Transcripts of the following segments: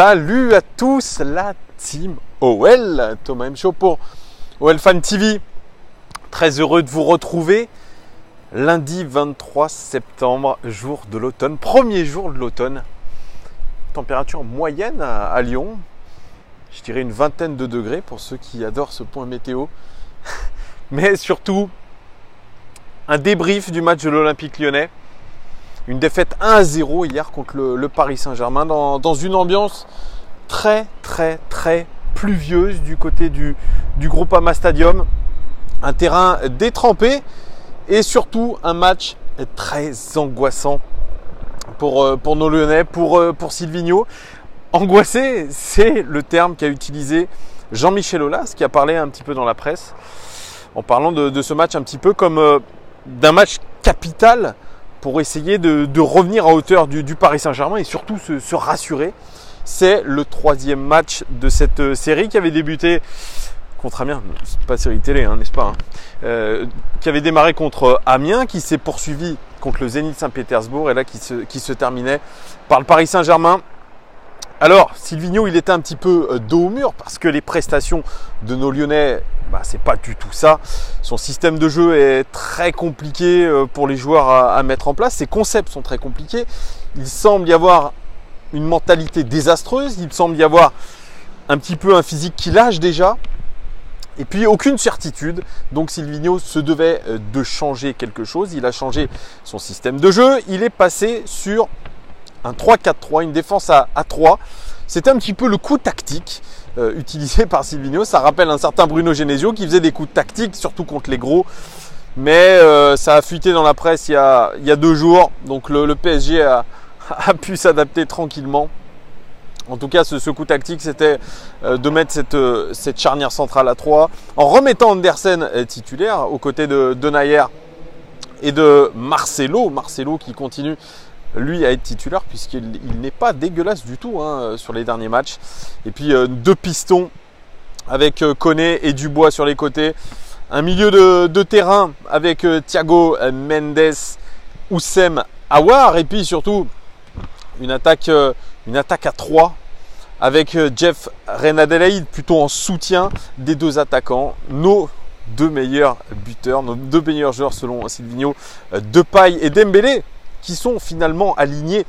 Salut à tous la team OL, Thomas M. Show pour OL Fan TV. Très heureux de vous retrouver lundi 23 septembre, jour de l'automne, premier jour de l'automne. Température moyenne à Lyon, je dirais une vingtaine de degrés pour ceux qui adorent ce point météo. Mais surtout, un débrief du match de l'Olympique Lyonnais. Une défaite 1-0 hier contre le Paris Saint-Germain dans une ambiance très pluvieuse du côté du Groupama Stadium. Un terrain détrempé et surtout un match très angoissant pour nos Lyonnais, pour Silvinho. Angoissé, c'est le terme qu'a utilisé Jean-Michel Aulas, qui a parlé un petit peu dans la presse en parlant de ce match un petit peu comme d'un match capital pour essayer de revenir à hauteur du Paris Saint-Germain et surtout se rassurer. C'est le troisième match de cette série qui avait débuté contre Amiens, c'est pas série télé, n'est-ce pas, qui avait démarré contre Amiens, qui s'est poursuivi contre le Zénith Saint-Pétersbourg et là qui se terminait par le Paris Saint-Germain. Alors, Silvinho, il était un petit peu dos au mur parce que les prestations de nos Lyonnais, c'est pas du tout ça. Son système de jeu est très compliqué pour les joueurs à mettre en place. Ses concepts sont très compliqués. Il semble y avoir une mentalité désastreuse. Il semble y avoir un petit peu un physique qui lâche déjà. Et puis aucune certitude. Donc Silvinho se devait de changer quelque chose. Il a changé son système de jeu. Il est passé sur un 3-4-3, une défense à 3. C'était un petit peu le coup tactique utilisé par Silvinho. Ça rappelle un certain Bruno Genesio qui faisait des coups tactiques, surtout contre les gros. Mais ça a fuité dans la presse il y a 2 jours. Donc le PSG a pu s'adapter tranquillement. En tout cas, ce coup tactique, c'était de mettre cette charnière centrale à 3 en remettant Andersen titulaire aux côtés de Denayer et de Marcelo. Marcelo qui continue lui à être titulaire puisqu'il n'est pas dégueulasse du tout sur les derniers matchs. Et puis 2 pistons avec Koné et Dubois sur les côtés. Un milieu de terrain avec Thiago Mendes, Oussem Aouar. Et puis surtout une attaque à 3 avec Jeff Reine-Adélaïde plutôt en soutien des 2 attaquants. Nos 2 meilleurs buteurs, nos 2 meilleurs joueurs selon Silvinho, Depay et Dembélé, qui sont finalement alignés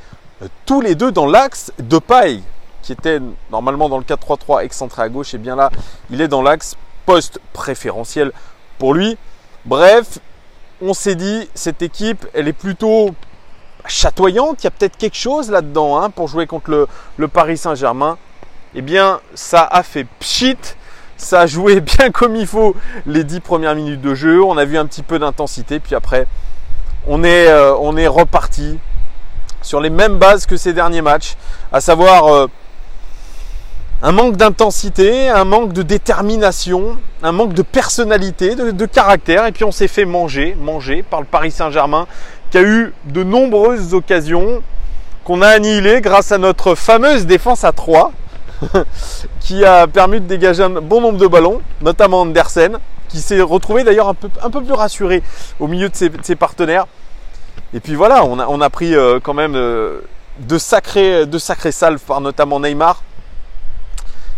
tous les 2 dans l'axe. Depay, qui était normalement dans le 4-3-3 excentré à gauche, et bien là, il est dans l'axe poste préférentiel pour lui. Bref, on s'est dit, cette équipe, elle est plutôt chatoyante. Il y a peut-être quelque chose là-dedans pour jouer contre le Paris Saint-Germain. Eh bien, ça a fait pchit. Ça a joué bien comme il faut les 10 premières minutes de jeu. On a vu un petit peu d'intensité, puis après, on est reparti sur les mêmes bases que ces derniers matchs, à savoir un manque d'intensité, un manque de détermination, un manque de personnalité, de caractère. Et puis on s'est fait manger par le Paris Saint-Germain qui a eu de nombreuses occasions qu'on a annihilées grâce à notre fameuse défense à 3 qui a permis de dégager un bon nombre de ballons, notamment Andersen, qui s'est retrouvé d'ailleurs un peu plus rassuré au milieu de ses partenaires. Et puis voilà, on a pris quand même de sacrés salves par notamment Neymar,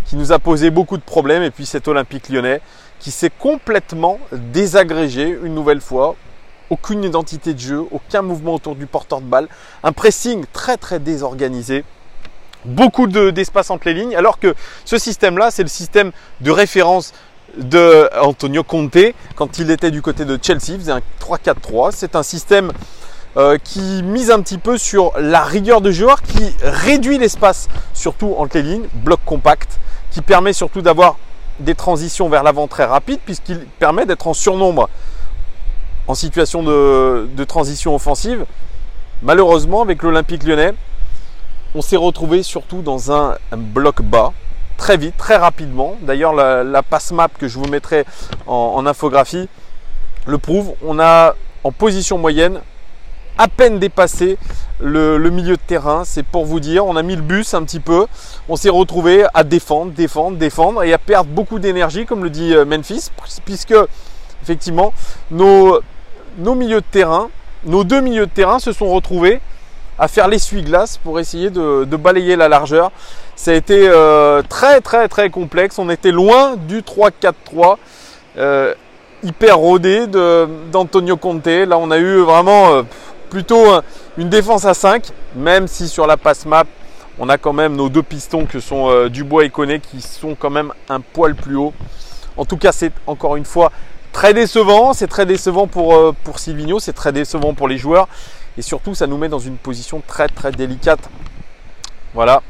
qui nous a posé beaucoup de problèmes. Et puis cet Olympique Lyonnais qui s'est complètement désagrégé une nouvelle fois. Aucune identité de jeu, aucun mouvement autour du porteur de balle, un pressing très désorganisé. Beaucoup d'espace entre les lignes, alors que ce système-là, c'est le système de référence de Antonio Conte quand il était du côté de Chelsea. Il faisait un 3-4-3. C'est un système qui mise un petit peu sur la rigueur de joueur, qui réduit l'espace surtout entre les lignes, bloc compact, qui permet surtout d'avoir des transitions vers l'avant très rapides puisqu'il permet d'être en surnombre en situation de transition offensive. Malheureusement, avec l'Olympique Lyonnais, on s'est retrouvé surtout dans un bloc bas, très vite, très rapidement. D'ailleurs, la passe map que je vous mettrai en infographie le prouve. On a, en position moyenne, à peine dépassé le milieu de terrain. C'est pour vous dire, on a mis le bus un petit peu. On s'est retrouvé à défendre et à perdre beaucoup d'énergie, comme le dit Memphis, puisque effectivement, nos milieux de terrain, nos 2 milieux de terrain se sont retrouvés à faire l'essuie-glace pour essayer de balayer la largeur Ça a été très complexe. On était loin du 3-4-3 hyper rodé d'Antonio Conte. Là, on a eu vraiment plutôt une défense à 5, même si sur la passe map, on a quand même nos deux pistons que sont Dubois et Koné qui sont quand même un poil plus haut. En tout cas, c'est encore une fois très décevant. C'est très décevant pour Silvinho, c'est très décevant pour les joueurs. Et surtout, ça nous met dans une position très délicate. Voilà.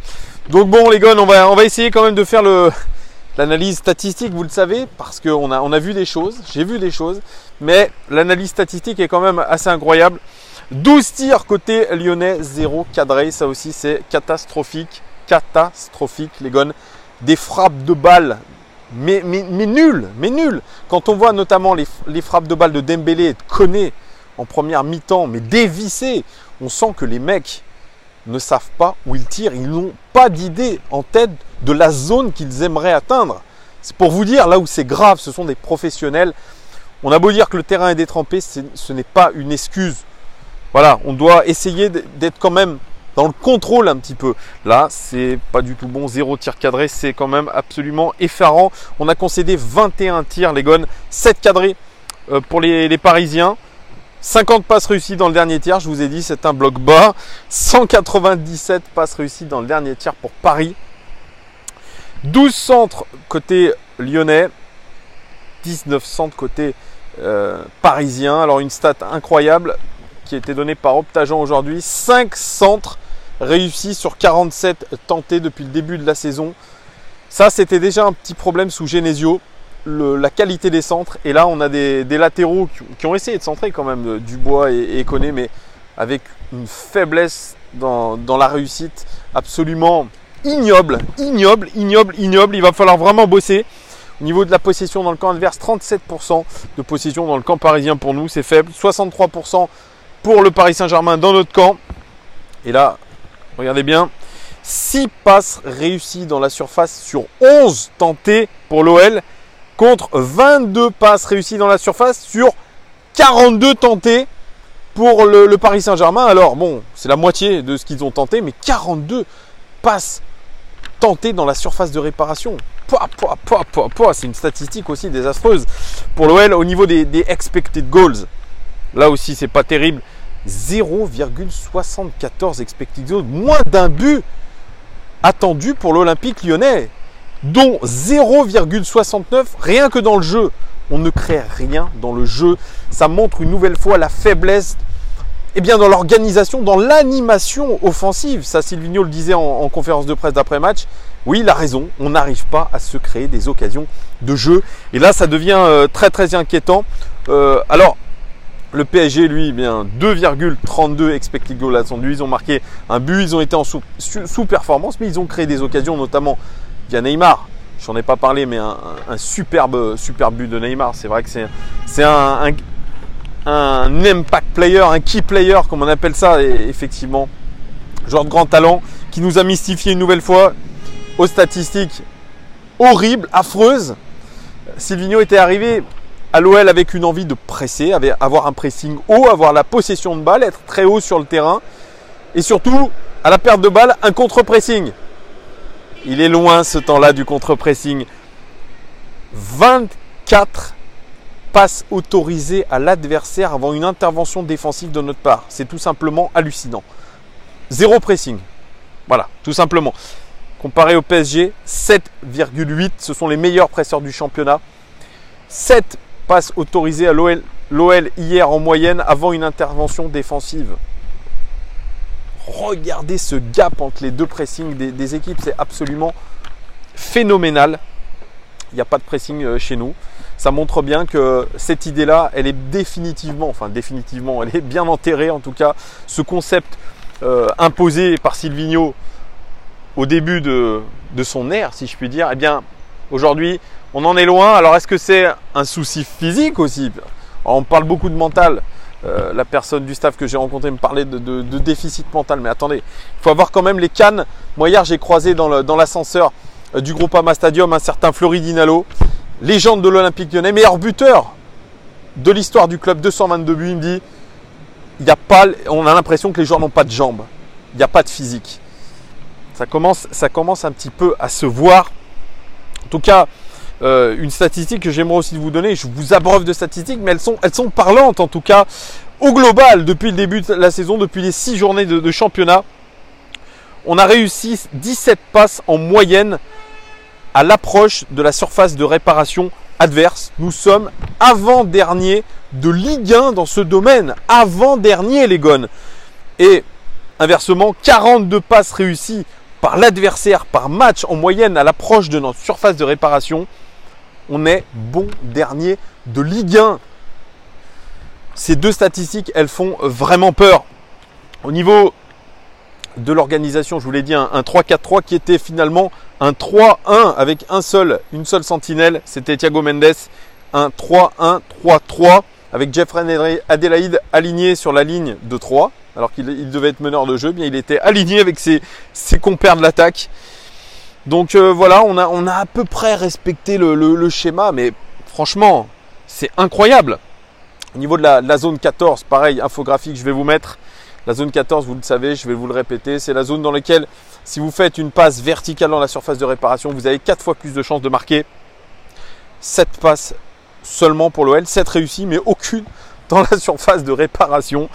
Donc bon, les gars, on va essayer quand même de faire l'analyse statistique, vous le savez, parce qu'on a vu des choses. J'ai vu des choses. Mais l'analyse statistique est quand même assez incroyable. 12 tirs côté lyonnais, 0 cadré. Ça aussi, c'est catastrophique. Catastrophique, les gars. Des frappes de balles. Mais nul. Quand on voit notamment les frappes de balles de Dembélé et de Koné en première mi-temps, mais dévissées, on sent que les mecs ne savent pas où ils tirent. Ils n'ont pas d'idée en tête de la zone qu'ils aimeraient atteindre. C'est pour vous dire, là où c'est grave, ce sont des professionnels. On a beau dire que le terrain est détrempé, ce n'est pas une excuse. Voilà, on doit essayer d'être quand même dans le contrôle un petit peu. Là, c'est pas du tout bon. 0 tir cadré, c'est quand même absolument effarant. On a concédé 21 tirs, les gones, 7 cadrés pour les Parisiens. 50 passes réussies dans le dernier tiers, je vous ai dit, c'est un bloc bas. 197 passes réussies dans le dernier tiers pour Paris. 12 centres côté lyonnais. 19 centres côté parisien. Alors une stat incroyable qui a été donnée par Optagent aujourd'hui. 5 centres réussis sur 47 tentés depuis le début de la saison. Ça, c'était déjà un petit problème sous Genesio. La qualité des centres, et là on a des latéraux qui ont essayé de centrer quand même, Dubois et Koné, mais avec une faiblesse dans la réussite absolument ignoble. Il va falloir vraiment bosser. Au niveau de la possession dans le camp adverse, 37% de possession dans le camp parisien pour nous, c'est faible. 63% pour le Paris Saint-Germain dans notre camp. Et là, regardez bien, 6 passes réussies dans la surface sur 11 tentées pour l'OL, contre 22 passes réussies dans la surface sur 42 tentées pour le Paris Saint-Germain. Alors bon, c'est la moitié de ce qu'ils ont tenté, mais 42 passes tentées dans la surface de réparation. C'est une statistique aussi désastreuse pour l'OL. Au niveau des expected goals, là aussi c'est pas terrible. 0,74 expected goals, moins d'un but attendu pour l'Olympique lyonnais, dont 0,69 rien que dans le jeu. On ne crée rien dans le jeu. Ça montre une nouvelle fois la faiblesse dans l'organisation, dans l'animation offensive. Ça, Silvinho le disait en conférence de presse d'après-match. Oui, il a raison. On n'arrive pas à se créer des occasions de jeu. Et là, ça devient très inquiétant. Alors, le PSG, lui, 2,32 expected goals attendus. Ils ont marqué un but. Ils ont été en sous-performance, mais ils ont créé des occasions, notamment via Neymar. Je n'en ai pas parlé, mais un superbe but de Neymar. C'est vrai que c'est un impact player, un key player, comme on appelle ça. Et effectivement, joueur de grand talent qui nous a mystifié une nouvelle fois aux statistiques horribles, affreuses. Silvinho était arrivé à l'OL avec une envie de presser, avoir un pressing haut, avoir la possession de balle, être très haut sur le terrain. Et surtout, à la perte de balle, un contre-pressing. Il est loin ce temps-là du contre-pressing. 24 passes autorisées à l'adversaire avant une intervention défensive de notre part. C'est tout simplement hallucinant. 0 pressing. Voilà, tout simplement. Comparé au PSG, 7,8. Ce sont les meilleurs presseurs du championnat. 7 passes autorisées à l'OL hier en moyenne avant une intervention défensive. Regardez ce gap entre les deux pressings des équipes, c'est absolument phénoménal. Il n'y a pas de pressing chez nous. Ça montre bien que cette idée-là, elle est définitivement, elle est bien enterrée en tout cas. Ce concept imposé par Silvinho au début de son ère, si je puis dire, aujourd'hui, on en est loin. Alors, est-ce que c'est un souci physique aussi? Alors, on parle beaucoup de mental. La personne du staff que j'ai rencontré me parlait de déficit mental. Mais attendez, il faut avoir quand même les cannes. Moi, hier, j'ai croisé dans l'ascenseur du Groupama Stadium un certain Floridinalo, légende de l'Olympique Lyonnais, meilleur buteur de l'histoire du club, 222 buts. Il me dit, on a l'impression que les joueurs n'ont pas de jambes. Il n'y a pas de physique. Ça commence un petit peu à se voir. En tout cas, une statistique que j'aimerais aussi vous donner, je vous abreuve de statistiques, mais elles sont parlantes en tout cas. Au global, depuis le début de la saison, depuis les 6 journées de championnat, on a réussi 17 passes en moyenne à l'approche de la surface de réparation adverse. Nous sommes avant-dernier de Ligue 1 dans ce domaine. Avant-dernier, les gones. Et inversement, 42 passes réussies par l'adversaire par match en moyenne à l'approche de notre surface de réparation. On est bon dernier de Ligue 1. Ces deux statistiques, elles font vraiment peur. Au niveau de l'organisation, je vous l'ai dit, un 3-4-3 qui était finalement un 3-1 avec une seule sentinelle, c'était Thiago Mendes. Un 3-1-3-3 avec Jeffrey Adelaide aligné sur la ligne de 3, alors qu'il devait être meneur de jeu, bien il était aligné avec ses compères de l'attaque. Donc voilà, on a à peu près respecté le schéma, mais franchement, c'est incroyable. Au niveau de la zone 14, pareil, infographique, je vais vous mettre. La zone 14, vous le savez, je vais vous le répéter, c'est la zone dans laquelle, si vous faites une passe verticale dans la surface de réparation, vous avez 4 fois plus de chances de marquer. 7 passes seulement pour l'OL, 7 réussies, mais aucune dans la surface de réparation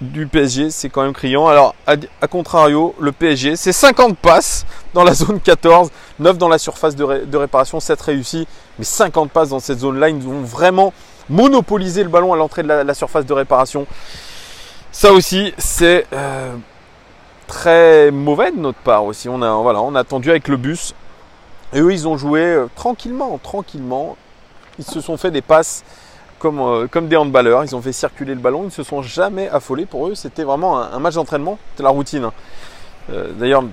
du PSG. C'est quand même criant. Alors, à contrario, le PSG, c'est 50 passes dans la zone 14, 9 dans la surface de réparation, 7 réussies, mais 50 passes dans cette zone-là. Ils ont vraiment monopolisé le ballon à l'entrée de la surface de réparation. Ça aussi, c'est très mauvais de notre part aussi. On a attendu avec le bus. Et eux, ils ont joué tranquillement. Ils se sont fait des passes comme des handballeurs. Ils ont fait circuler le ballon. Ils ne se sont jamais affolés. Pour eux, c'était vraiment un match d'entraînement. C'était la routine. D'ailleurs,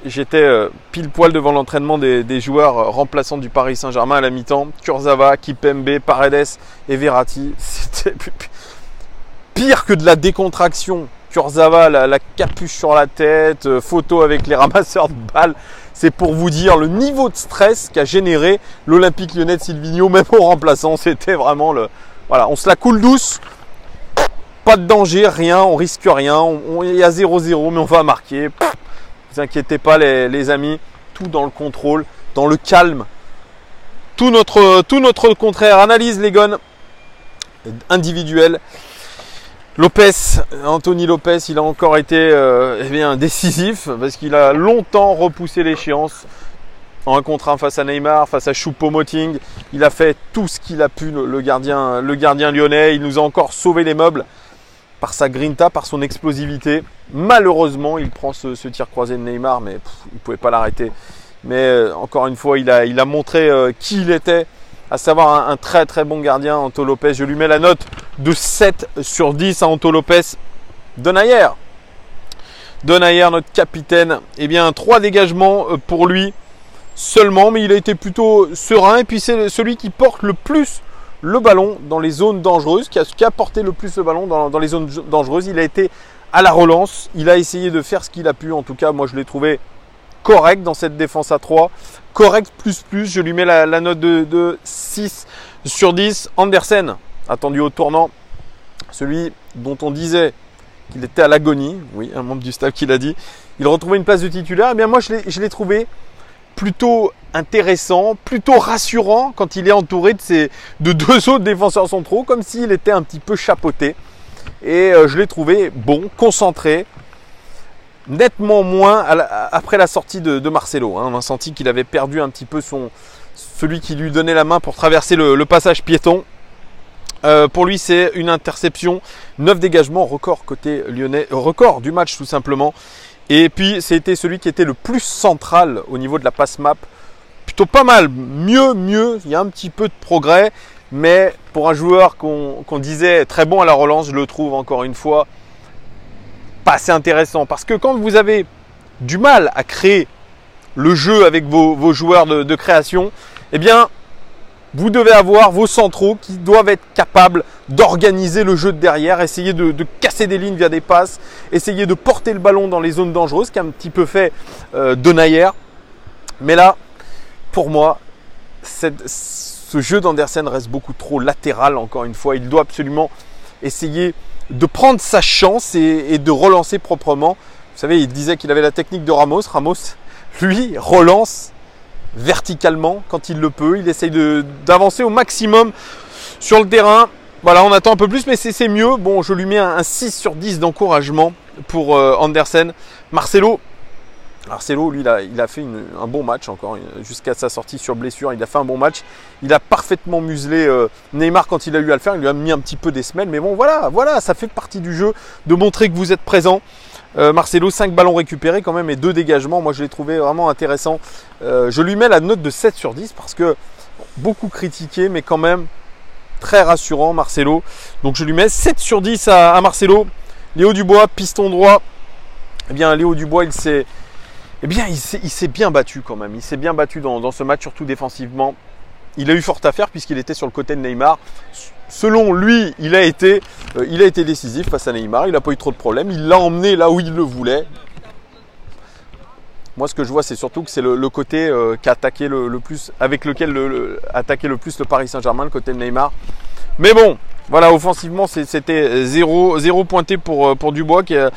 j'étais pile poil devant l'entraînement des joueurs remplaçants du Paris Saint-Germain à la mi-temps. Kurzawa, Kipembe, Paredes et Verratti. C'était pire que de la décontraction. Kurzawa, la capuche sur la tête, photo avec les ramasseurs de balles. C'est pour vous dire le niveau de stress qu'a généré l'Olympique Lyonnais de Silvinho, même au remplaçant. C'était vraiment voilà, on se la coule douce. Pas de danger, rien, on risque rien. Il y a 0-0, mais on va marquer. Ne vous inquiétez pas, les amis. Tout dans le contrôle, dans le calme. Tout notre contraire. Analyse, les gones. Individuelle. Anthony Lopez, il a encore été décisif parce qu'il a longtemps repoussé l'échéance en 1 contre 1 face à Neymar, face à Choupo-Moting. Il a fait tout ce qu'il a pu, le gardien lyonnais. Il nous a encore sauvé les meubles par sa grinta, par son explosivité. Malheureusement, il prend ce tir croisé de Neymar, mais il ne pouvait pas l'arrêter. Mais encore une fois, il a montré qui il était, à savoir un très très bon gardien, Anto Lopez. Je lui mets la note de 7 sur 10 à Anto Lopez. Donayer, notre capitaine, eh bien 3 dégagements pour lui seulement, mais il a été plutôt serein. Et puis c'est celui qui porte le plus le ballon dans les zones dangereuses, qui a porté le plus le ballon dans les zones dangereuses. Il a été à la relance, il a essayé de faire ce qu'il a pu. En tout cas, moi je l'ai trouvé correct dans cette défense à 3. Correct plus, je lui mets la note de 6 sur 10. Andersen, attendu au tournant, celui dont on disait qu'il était à l'agonie, oui, un membre du staff qui l'a dit, il retrouvait une place de titulaire. Eh bien moi je l'ai trouvé plutôt intéressant, plutôt rassurant quand il est entouré de 2 autres défenseurs centraux, comme s'il était un petit peu chapeauté. Et je l'ai trouvé bon, concentré, nettement moins après la sortie de Marcelo. On a senti qu'il avait perdu un petit peu celui qui lui donnait la main pour traverser le passage piéton. Pour lui, c'est une interception, 9 dégagements, record côté lyonnais, record du match tout simplement. Et puis, c'était celui qui était le plus central au niveau de la passe map. Plutôt pas mal, mieux, il y a un petit peu de progrès. Mais pour un joueur qu'on disait très bon à la relance, je le trouve encore une fois pas assez intéressant. Parce que quand vous avez du mal à créer le jeu avec vos joueurs de création, eh bien, vous devez avoir vos centraux qui doivent être capables d'organiser le jeu de derrière, essayer de casser des lignes via des passes, essayer de porter le ballon dans les zones dangereuses, qu'a un petit peu fait Donayer. Mais là, pour moi, ce jeu d'Andersen reste beaucoup trop latéral, encore une fois. Il doit absolument essayer de prendre sa chance et de relancer proprement. savez, il disait qu'il avait la technique de Ramos. Ramos, lui, relance verticalement quand il le peut. Il essaye d'avancer au maximum sur le terrain. Voilà, on attend un peu plus, mais c'est mieux. Bon, je lui mets un 6 sur 10 d'encouragement pour Andersen. Marcelo, lui, il a fait un bon match encore, jusqu'à sa sortie sur blessure. Il a fait un bon match. Il a parfaitement muselé Neymar quand il a eu à le faire. Il lui a mis un petit peu des semelles. Mais bon, voilà, ça fait partie du jeu de montrer que vous êtes présent. Marcelo, 5 ballons récupérés quand même et 2 dégagements. Moi, je l'ai trouvé vraiment intéressant. Je lui mets la note de 7 sur 10 parce que beaucoup critiqué, mais quand même très rassurant, Marcelo. Donc, je lui mets 7 sur 10 à Marcelo. Léo Dubois, piston droit. Eh bien, Léo Dubois, il s'est bien battu quand même. Il s'est bien battu dans ce match, surtout défensivement. Il a eu fort à faire puisqu'il était sur le côté de Neymar. Selon lui, il a été décisif face à Neymar. Il n'a pas eu trop de problèmes. Il l'a emmené là où il le voulait. Moi, ce que je vois, c'est surtout que c'est le côté qui a attaqué le plus, avec lequel attaqué le plus le Paris Saint-Germain, le côté de Neymar. Mais bon, voilà, offensivement, c'était zéro pointé pour Dubois qui a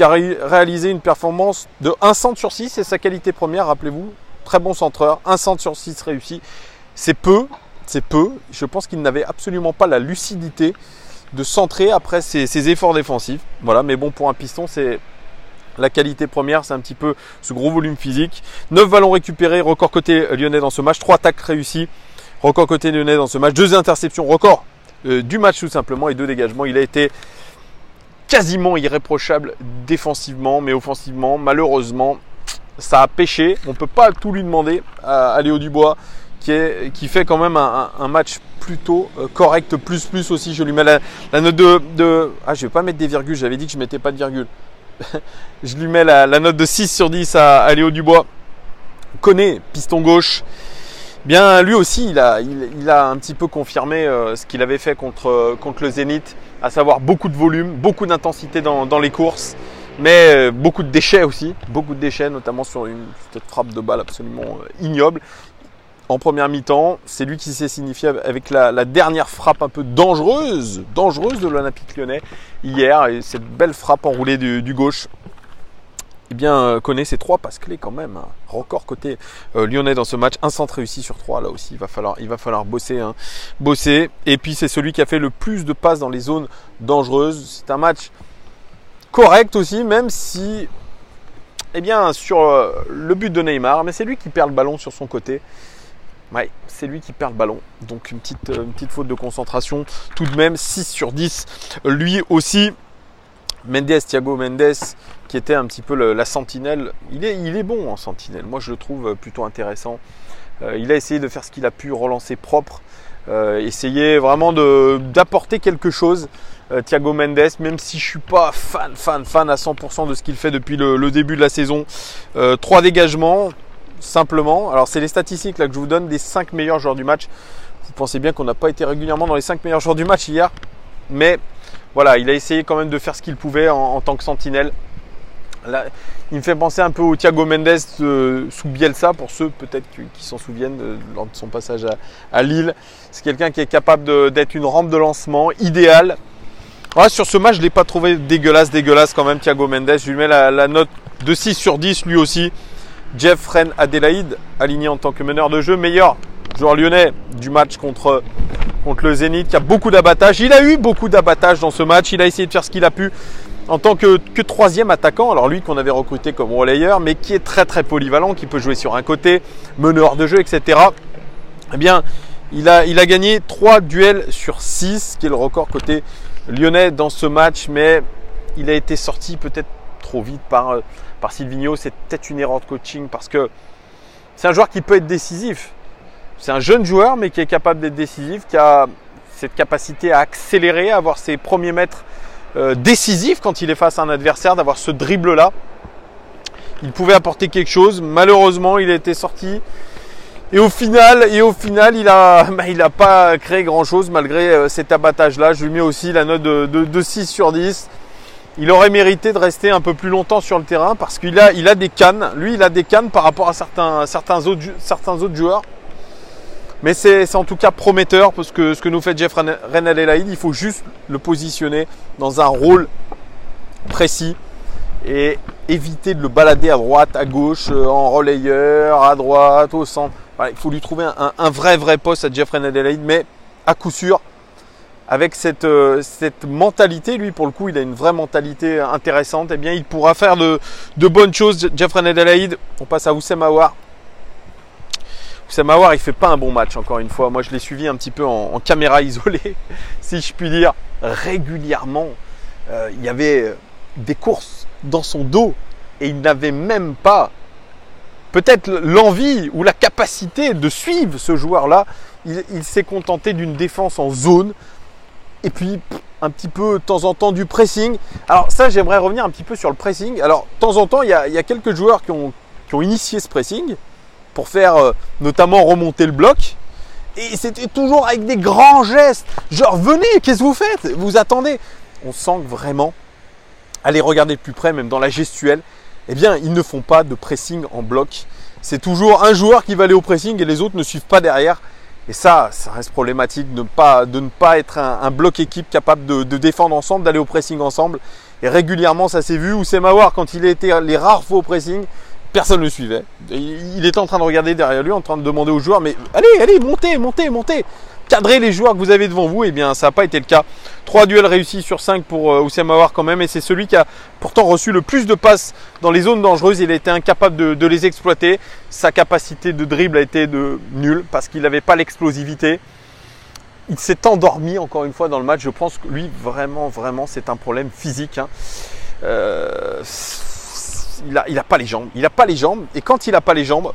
réalisé une performance de 1 centre sur 6. C'est sa qualité première, rappelez-vous. Très bon centreur, 1 centre sur 6 réussi. C'est peu. Je pense qu'il n'avait absolument pas la lucidité de centrer après ses efforts défensifs. Voilà, mais bon, pour un piston, c'est la qualité première, c'est un petit peu ce gros volume physique. 9 ballons récupérés, record côté lyonnais dans ce match. 3 attaques réussies, record côté lyonnais dans ce match. 2 interceptions, record du match tout simplement, et 2 dégagements. Il a été quasiment irréprochable défensivement, mais offensivement, malheureusement, ça a pêché. On ne peut pas tout lui demander à Léo Dubois, qui fait quand même un match plutôt correct, plus aussi. Je lui mets la note de... Ah, je ne vais pas mettre des virgules, j'avais dit que je ne mettais pas de virgule. Je lui mets la note de 6 sur 10 à Léo Dubois. Koné, piston gauche. Bien, lui aussi, il a un petit peu confirmé ce qu'il avait fait contre le Zénith, à savoir beaucoup de volume, beaucoup d'intensité dans les courses, mais beaucoup de déchets aussi, notamment sur cette frappe de balle absolument ignoble. En première mi-temps, c'est lui qui s'est signifié avec la dernière frappe un peu dangereuse de l'Olympique Lyonnais hier, et cette belle frappe enroulée du gauche. Eh bien, Koné, c'est 3 passes clés quand même. Record côté lyonnais dans ce match. 1 centre réussi sur 3. Là aussi, il va falloir bosser. Bosser. Et puis, c'est celui qui a fait le plus de passes dans les zones dangereuses. C'est un match correct aussi, même si, eh bien, sur le but de Neymar, mais c'est lui qui perd le ballon sur son côté. Ouais, c'est lui qui perd le ballon. Donc, une petite faute de concentration. Tout de même, 6 sur 10. Lui aussi. Thiago Mendes, qui était un petit peu la sentinelle. Il est bon en sentinelle. Moi, je le trouve plutôt intéressant. Il a essayé de faire ce qu'il a pu, relancer propre. Essayer vraiment d'apporter quelque chose. Thiago Mendes, même si je ne suis pas fan à 100% de ce qu'il fait depuis le début de la saison. 3 dégagements, simplement. Alors, c'est les statistiques là que je vous donne des 5 meilleurs joueurs du match. Vous pensez bien qu'on n'a pas été régulièrement dans les 5 meilleurs joueurs du match hier. Mais voilà, il a essayé quand même de faire ce qu'il pouvait en tant que sentinelle. Là, il me fait penser un peu au Thiago Mendes sous Bielsa, pour ceux peut-être qui s'en souviennent lors de son passage à Lille. C'est quelqu'un qui est capable d'être une rampe de lancement idéale. Ouais, sur ce match, je ne l'ai pas trouvé dégueulasse quand même, Thiago Mendes. Je lui mets la note de 6 sur 10 lui aussi. Jeffrey Adélaïde, aligné en tant que meneur de jeu, meilleur joueur lyonnais du match contre le Zénith, qui a beaucoup d'abattage. Il a eu beaucoup d'abattage dans ce match. Il a essayé de faire ce qu'il a pu en tant que troisième attaquant. Alors lui qu'on avait recruté comme relayeur, mais qui est très polyvalent, qui peut jouer sur un côté, meneur de jeu, etc. Eh bien, il a gagné 3 duels sur 6, qui est le record côté lyonnais dans ce match. Mais il a été sorti peut-être trop vite par Silvinho. C'est peut-être une erreur de coaching, parce que c'est un joueur qui peut être décisif. C'est un jeune joueur, mais qui est capable d'être décisif, qui a cette capacité à accélérer, à avoir ses premiers mètres décisifs quand il est face à un adversaire, d'avoir ce dribble-là. Il pouvait apporter quelque chose. Malheureusement, il a été sorti. Et au final, il a pas créé grand-chose malgré cet abattage-là. Je lui mets aussi la note de 6 sur 10. Il aurait mérité de rester un peu plus longtemps sur le terrain, parce qu'il a des cannes. Lui, il a des cannes par rapport à certains autres joueurs. Mais c'est en tout cas prometteur, parce que ce que nous fait Jeffrey Adélaïde, il faut juste le positionner dans un rôle précis. Et éviter de le balader à droite, à gauche, en relayeur, à droite, au centre. Voilà, il faut lui trouver un vrai poste à Jeffrey Adelaide, mais à coup sûr, avec cette mentalité, lui pour le coup, il a une vraie mentalité intéressante, eh bien il pourra faire de bonnes choses. Jeffrey Adelaide, on passe à Houssem Aouar. Houssem Aouar, il fait pas un bon match encore une fois. Moi, je l'ai suivi un petit peu en caméra isolée, si je puis dire, régulièrement. Il y avait des courses dans son dos et il n'avait même pas peut-être l'envie ou la capacité de suivre ce joueur-là. Il s'est contenté d'une défense en zone et puis un petit peu de temps en temps du pressing. Alors ça, j'aimerais revenir un petit peu sur le pressing. Alors de temps en temps, il y a quelques joueurs qui ont initié ce pressing pour faire notamment remonter le bloc. Et c'était toujours avec des grands gestes. Genre, venez, qu'est-ce que vous faites? Vous attendez. On sent que vraiment, allez regarder de plus près, même dans la gestuelle, eh bien, ils ne font pas de pressing en bloc. C'est toujours un joueur qui va aller au pressing et les autres ne suivent pas derrière. Et ça reste problématique de ne pas être un bloc équipe capable de défendre ensemble, d'aller au pressing ensemble. Et régulièrement, ça s'est vu. Houssem Aouar, quand il était les rares fois au pressing, personne ne le suivait. Il était en train de regarder derrière lui, en train de demander aux joueurs, mais allez, montez. Cadrez les joueurs que vous avez devant vous. Eh bien, ça n'a pas été le cas. 3 duels réussis sur 5 pour Houssem Aouar quand même. Et c'est celui qui a pourtant reçu le plus de passes dans les zones dangereuses. Il a été incapable de les exploiter. Sa capacité de dribble a été nulle parce qu'il n'avait pas l'explosivité. Il s'est endormi encore une fois dans le match. Je pense que lui, vraiment, c'est un problème physique. Hein. Il n'a pas les jambes. Il n'a pas les jambes. Et quand il n'a pas les jambes,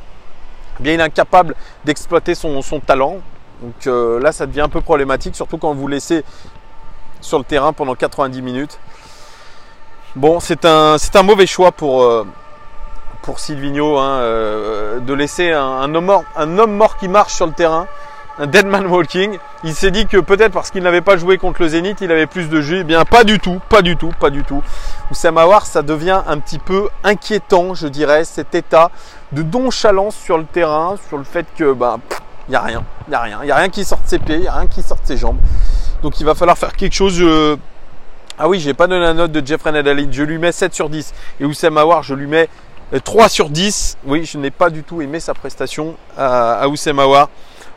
eh bien, il est incapable d'exploiter son talent. Donc là, ça devient un peu problématique, surtout quand vous laissez sur le terrain pendant 90 minutes. Bon, c'est un mauvais choix pour Silvinho hein, de laisser un homme mort qui marche sur le terrain, un dead man walking. Il s'est dit que peut-être parce qu'il n'avait pas joué contre le Zénith, il avait plus de jus. Eh bien, pas du tout. Houssem Aouar, ça devient un petit peu inquiétant, je dirais, cet état de nonchalance sur le terrain, sur le fait que il n'y a rien qui sort de ses pieds, il n'y a rien qui sort de ses jambes. Donc il va falloir faire quelque chose. Ah oui, je n'ai pas donné la note de Jeffrey Adelaide, je lui mets 7 sur 10. Et Houssem Aouar, je lui mets 3 sur 10. Oui, je n'ai pas du tout aimé sa prestation à Houssem Aouar.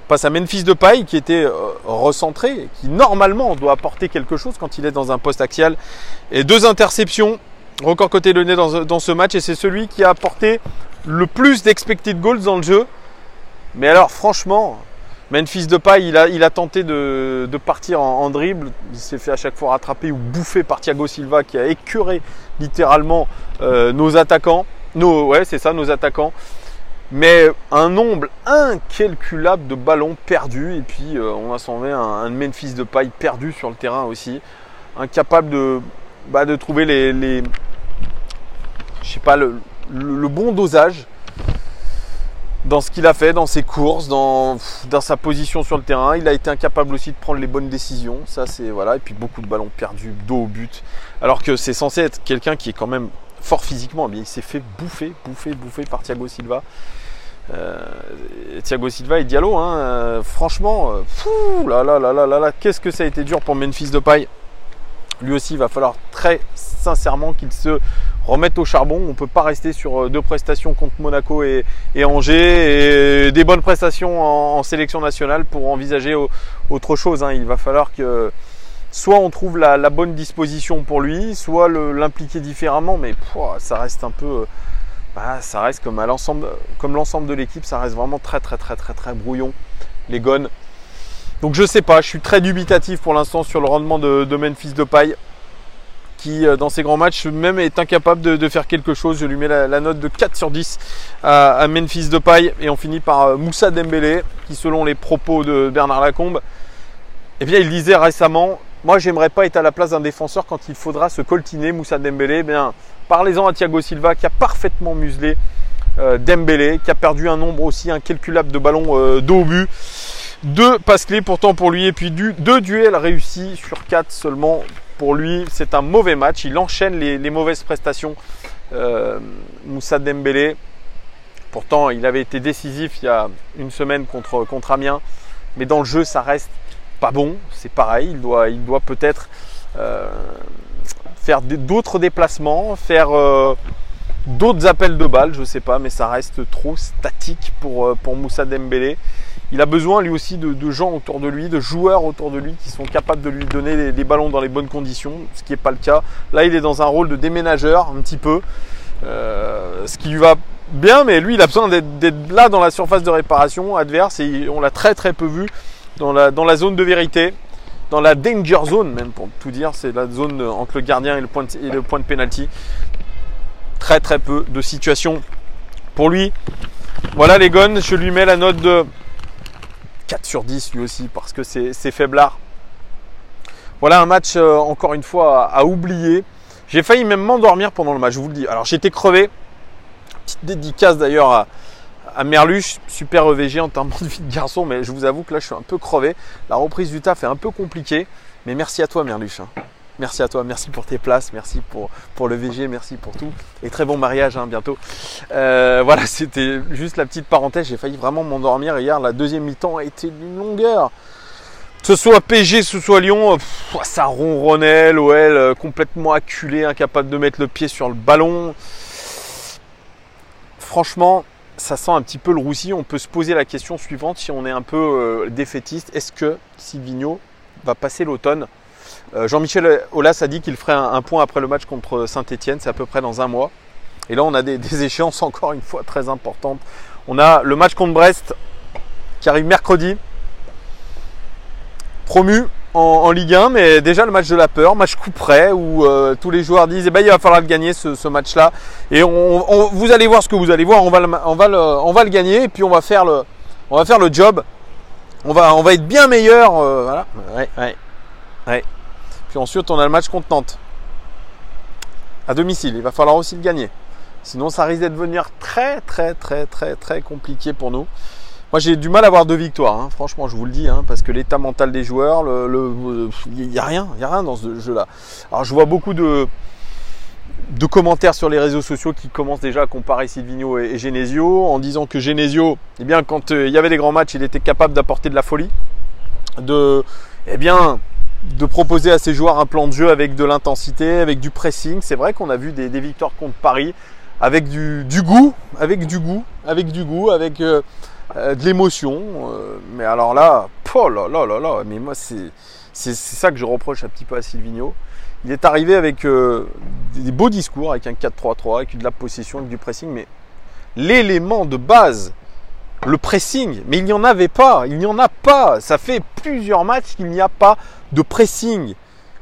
On passe à Memphis Depay qui était recentré, qui normalement doit apporter quelque chose quand il est dans un poste axial. Et 2 interceptions, record côté lyonnais dans ce match. Et c'est celui qui a apporté le plus d'expected goals dans le jeu. Mais alors franchement, Memphis Depay, il a tenté de partir en dribble. Il s'est fait à chaque fois rattraper ou bouffer par Thiago Silva qui a écœuré littéralement nos attaquants. Nos attaquants. Mais un nombre incalculable de ballons perdus. Et puis on a sauvé un Memphis Depay perdu sur le terrain aussi. Incapable de trouver le bon dosage dans ce qu'il a fait, dans ses courses, dans sa position sur le terrain. Il a été incapable aussi de prendre les bonnes décisions. Ça, c'est voilà. Et puis beaucoup de ballons perdus, dos au but. Alors que c'est censé être quelqu'un qui est quand même fort physiquement. Mais il s'est fait bouffer par Thiago Silva. Thiago Silva et Diallo. Hein, franchement, qu'est-ce que ça a été dur pour Memphis Depay. Lui aussi, il va falloir très sincèrement qu'il se remette au charbon. On ne peut pas rester sur 2 prestations contre Monaco et Angers et des bonnes prestations en sélection nationale pour envisager autre chose. Hein. Il va falloir que soit on trouve la bonne disposition pour lui, soit l'impliquer différemment. Mais ça reste un peu, ça reste comme l'ensemble de l'équipe, ça reste vraiment très brouillon, les Gones. Donc je sais pas, je suis très dubitatif pour l'instant sur le rendement de Memphis Depay qui dans ses grands matchs même est incapable de faire quelque chose. Je lui mets la note de 4 sur 10 à Memphis Depay. Et on finit par Moussa Dembélé qui, selon les propos de Bernard Lacombe, eh bien il disait récemment: moi j'aimerais pas être à la place d'un défenseur quand il faudra se coltiner Moussa Dembélé. Eh bien parlez-en à Thiago Silva qui a parfaitement muselé Dembélé, qui a perdu un nombre aussi incalculable de ballons dos au but. 2 passes clés pourtant pour lui et puis 2 duels réussis sur 4 seulement pour lui. C'est un mauvais match, il enchaîne les mauvaises prestations, Moussa Dembélé. Pourtant il avait été décisif il y a une semaine contre Amiens, mais dans le jeu ça reste pas bon. C'est pareil, il doit peut-être faire d'autres déplacements, faire d'autres appels de balles, je ne sais pas, mais ça reste trop statique pour Moussa Dembélé. Il a besoin lui aussi de gens autour de lui, de joueurs autour de lui qui sont capables de lui donner les ballons dans les bonnes conditions, ce qui n'est pas le cas. Là, il est dans un rôle de déménageur un petit peu, ce qui lui va bien, mais lui, il a besoin d'être là dans la surface de réparation adverse et on l'a très peu vu dans la zone de vérité, dans la danger zone même pour tout dire, c'est la zone entre le gardien et le point de pénalty. Très peu de situations pour lui. Voilà les gones, je lui mets la note de 4 sur 10 lui aussi parce que c'est faiblard. Voilà un match encore une fois à oublier. J'ai failli même m'endormir pendant le match, je vous le dis. Alors j'étais crevé. Petite dédicace d'ailleurs à Merluche, super EVG en termes de vie de garçon, mais je vous avoue que là je suis un peu crevé. La reprise du taf est un peu compliquée, mais merci à toi Merluche. Merci à toi, merci pour tes places, merci pour le VG, merci pour tout. Et très bon mariage bientôt. Voilà, c'était juste la petite parenthèse, j'ai failli vraiment m'endormir hier. La deuxième mi-temps a été d'une longueur. Que ce soit PSG, que ce soit Lyon, ça ronronnait, l'OL complètement acculé, incapable de mettre le pied sur le ballon. Franchement, ça sent un petit peu le roussi. On peut se poser la question suivante si on est un peu défaitiste. Est-ce que Silvinho va passer l'automne? Jean-Michel Aulas a dit qu'il ferait un point après le match contre Saint-Etienne. C'est à peu près dans un mois. Et là, on a des échéances encore une fois très importantes. On a le match contre Brest qui arrive mercredi. Promu en Ligue 1, mais déjà le match de la peur, match coup près où tous les joueurs disent il va falloir le gagner ce match-là. Et vous allez voir ce que vous allez voir, on va le gagner et puis on va faire le job. On va être bien meilleur. Voilà. Ouais. Puis ensuite on a le match contre Nantes. À domicile, il va falloir aussi le gagner. Sinon ça risque de devenir très compliqué pour nous. Moi j'ai du mal à avoir 2 victoires, franchement je vous le dis, parce que l'état mental des joueurs, il n'y a rien dans ce jeu-là. Alors je vois beaucoup de commentaires sur les réseaux sociaux qui commencent déjà à comparer Silvinho et Genesio, en disant que Genesio, quand il y avait des grands matchs, il était capable d'apporter de la folie, de proposer à ses joueurs un plan de jeu avec de l'intensité, avec du pressing. C'est vrai qu'on a vu des victoires contre Paris avec du goût, avec de l'émotion, mais alors là, mais moi c'est ça que je reproche un petit peu à Silvinho. Il est arrivé avec des beaux discours, avec un 4-3-3, avec de la possession, avec du pressing, mais l'élément de base, le pressing, mais il n'y en avait pas, il n'y en a pas. Ça fait plusieurs matchs qu'il n'y a pas de pressing.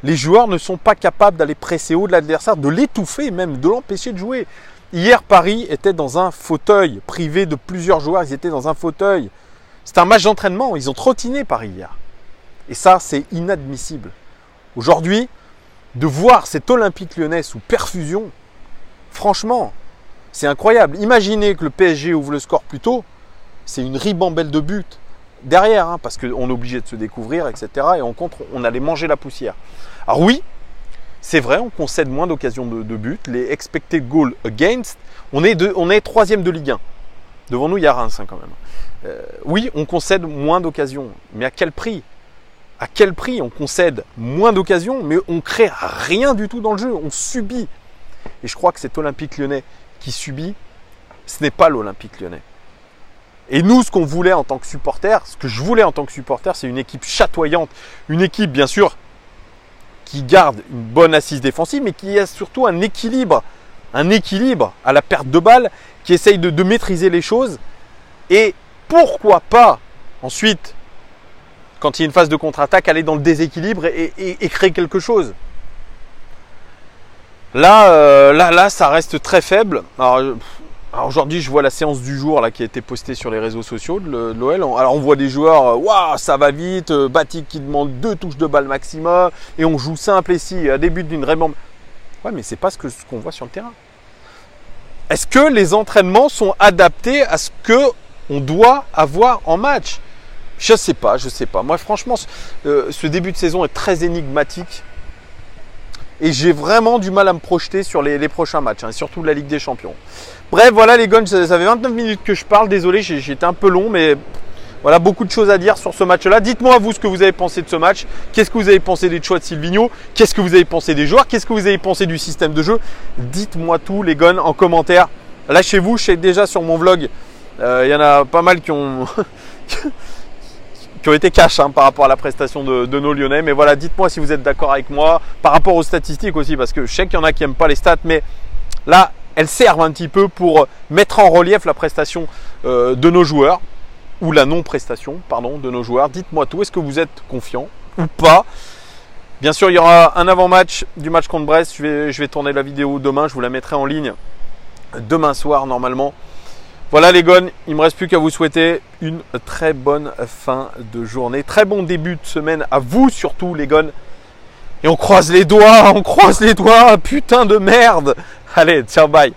Les joueurs ne sont pas capables d'aller presser haut de l'adversaire, de l'étouffer même, de l'empêcher de jouer. Hier, Paris était dans un fauteuil, privé de plusieurs joueurs, ils étaient dans un fauteuil. C'était un match d'entraînement, ils ont trottiné Paris hier. Et ça, c'est inadmissible. Aujourd'hui, de voir cet Olympique Lyonnais sous perfusion, franchement, c'est incroyable. Imaginez que le PSG ouvre le score plus tôt, c'est une ribambelle de buts derrière, parce qu'on est obligé de se découvrir, etc. Et on allait manger la poussière. Alors oui, c'est vrai, on concède moins d'occasions de but. Les expected goals against, on est 3e de Ligue 1. Devant nous, il y a Reims quand même. Oui, on concède moins d'occasions. Mais à quel prix? À quel prix on concède moins d'occasions, mais on crée rien du tout dans le jeu. On subit. Et je crois que cet Olympique Lyonnais qui subit, ce n'est pas l'Olympique Lyonnais. Et nous, ce qu'on voulait en tant que supporter, ce que je voulais en tant que supporter, c'est une équipe chatoyante. Une équipe, bien sûr, qui garde une bonne assise défensive, mais qui a surtout un équilibre à la perte de balle, qui essaye de maîtriser les choses. Et pourquoi pas, ensuite, quand il y a une phase de contre-attaque, aller dans le déséquilibre et créer quelque chose. Là, ça reste très faible. Alors aujourd'hui, je vois la séance du jour là, qui a été postée sur les réseaux sociaux de l'OL. Alors on voit des joueurs, waouh, ça va vite, Batik qui demande 2 touches de balle maximum, et on joue simple ici, à début d'une vraie bombe. Ouais, mais c'est pas ce qu'on voit sur le terrain. Est-ce que les entraînements sont adaptés à ce qu'on doit avoir en match? Je sais pas. Moi, franchement, ce début de saison est très énigmatique. Et j'ai vraiment du mal à me projeter sur les prochains matchs, et surtout la Ligue des Champions. Bref, voilà les gars, ça fait 29 minutes que je parle. Désolé, j'étais un peu long, mais Voilà, beaucoup de choses à dire sur ce match-là. Dites-moi vous ce que vous avez pensé de ce match. Qu'est-ce que vous avez pensé des choix de Silvinho? Qu'est-ce que vous avez pensé des joueurs? Qu'est-ce que vous avez pensé du système de jeu? Dites-moi tout les gars en commentaire. Lâchez-vous, je sais déjà sur mon vlog, il y en a pas mal qui ont, qui ont été cash par rapport à la prestation de nos Lyonnais. Mais voilà, dites-moi si vous êtes d'accord avec moi par rapport aux statistiques aussi, parce que je sais qu'il y en a qui n'aiment pas les stats, mais là, elles servent un petit peu pour mettre en relief la prestation de nos joueurs, ou la non-prestation, pardon, de nos joueurs. Dites-moi tout, est-ce que vous êtes confiant ou pas? Bien sûr, il y aura un avant-match du match contre Brest. Je vais tourner la vidéo demain, je vous la mettrai en ligne demain soir normalement. Voilà les gars, il ne me reste plus qu'à vous souhaiter une très bonne fin de journée. Très bon début de semaine à vous surtout les gars. Et on croise les doigts, putain de merde. Allez, ciao, bye.